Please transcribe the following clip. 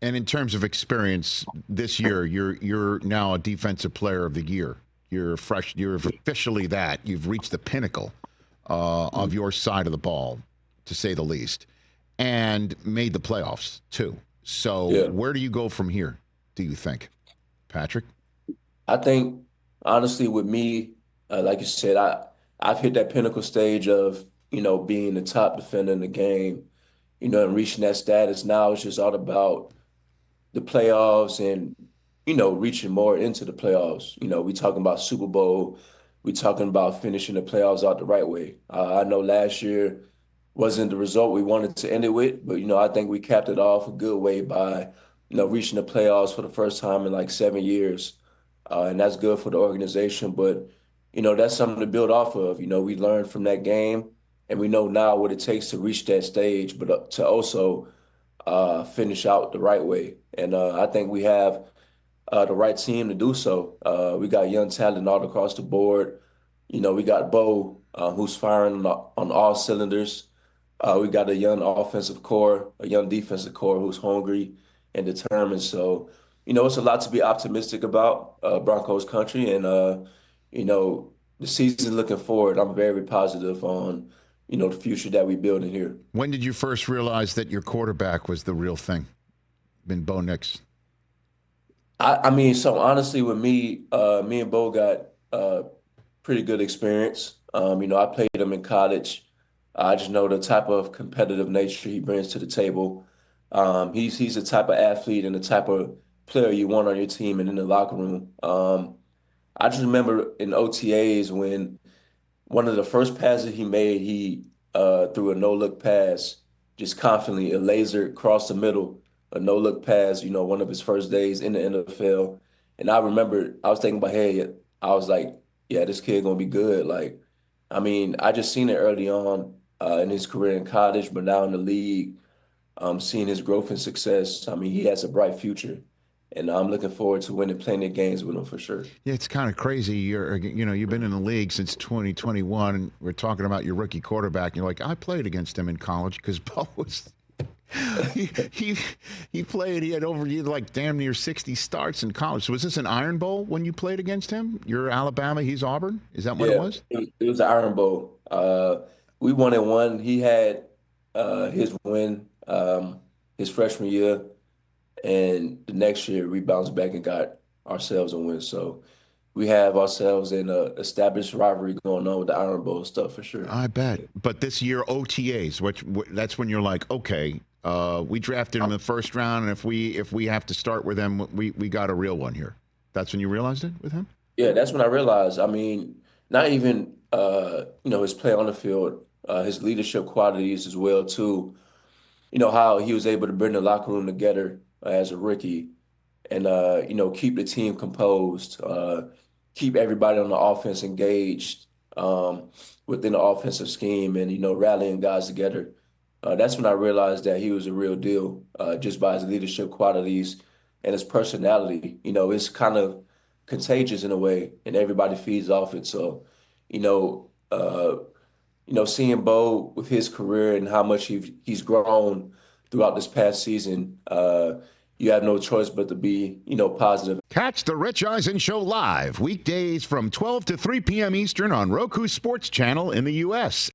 And in terms of experience, this year you're now a defensive player of the year. You're fresh. You're officially that. You've reached the pinnacle of your side of the ball, to say the least, and made the playoffs too. So where do you go from here, do you think, Patrick? I think honestly, with me, like you said, I've hit that pinnacle stage of being the top defender in the game, and reaching that status. Now it's just all about the playoffs and reaching more into the playoffs. We talking about Super Bowl. We talking about finishing the playoffs out the right way. I know last year wasn't the result we wanted to end it with, but I think we capped it off a good way by reaching the playoffs for the first time in like 7 years, and that's good for the organization. But that's something to build off of. We learned from that game, and we know now what it takes to reach that stage, but to also finish out the right way. And I think we have the right team to do so. We got young talent all across the board. We got Bo, who's firing on all cylinders. We got a young offensive core, a young defensive core who's hungry and determined. So, it's a lot to be optimistic about, Broncos country. And, the season looking forward, I'm very positive on, the future that we building here. When did you first realize that your quarterback was the real thing? Been Bo Nix. I mean, so honestly, with me, me and Bo got pretty good experience. I played him in college. I just know the type of competitive nature he brings to the table. He's the type of athlete and the type of player you want on your team and in the locker room. I just remember in OTAs when one of the first passes he made, he threw a no-look pass, just confidently, a laser across the middle, a no-look pass, one of his first days in the NFL. And I remember I was thinking about, hey, I was like, yeah, this kid gonna be good. Like, I mean, I just seen it early on in his career in college, but now in the league, seeing his growth and success. I mean, he has a bright future, and I'm looking forward to winning plenty of games with him for sure. Yeah, it's kind of crazy. You've been in the league since 2021. And we're talking about your rookie quarterback. And you're like, I played against him in college because Bo was. He played. He had like damn near 60 starts in college. So was this an Iron Bowl when you played against him? You're Alabama. He's Auburn. Is that what it Yeah, was? it was the Iron Bowl. We won it one. He had his win his freshman year, and the next year we bounced back and got ourselves a win. So we have ourselves an established rivalry going on with the Iron Bowl stuff for sure. I bet. But this year OTAs, that's when you're like, okay, we drafted him in the first round, and if we have to start with him, we got a real one here. That's when you realized it with him? Yeah, that's when I realized. I mean, not even his play on the field, his leadership qualities as well too. How he was able to bring the locker room together as a rookie, and keep the team composed, keep everybody on the offense engaged within the offensive scheme, and rallying guys together. That's when I realized that he was a real deal, just by his leadership qualities and his personality. It's kind of contagious in a way, and everybody feeds off it. So, you know, uh, seeing Bo with his career and how much he's grown throughout this past season, you have no choice but to be, positive. Catch the Rich Eisen Show live weekdays from 12 to 3 p.m. Eastern on Roku Sports Channel in the U.S.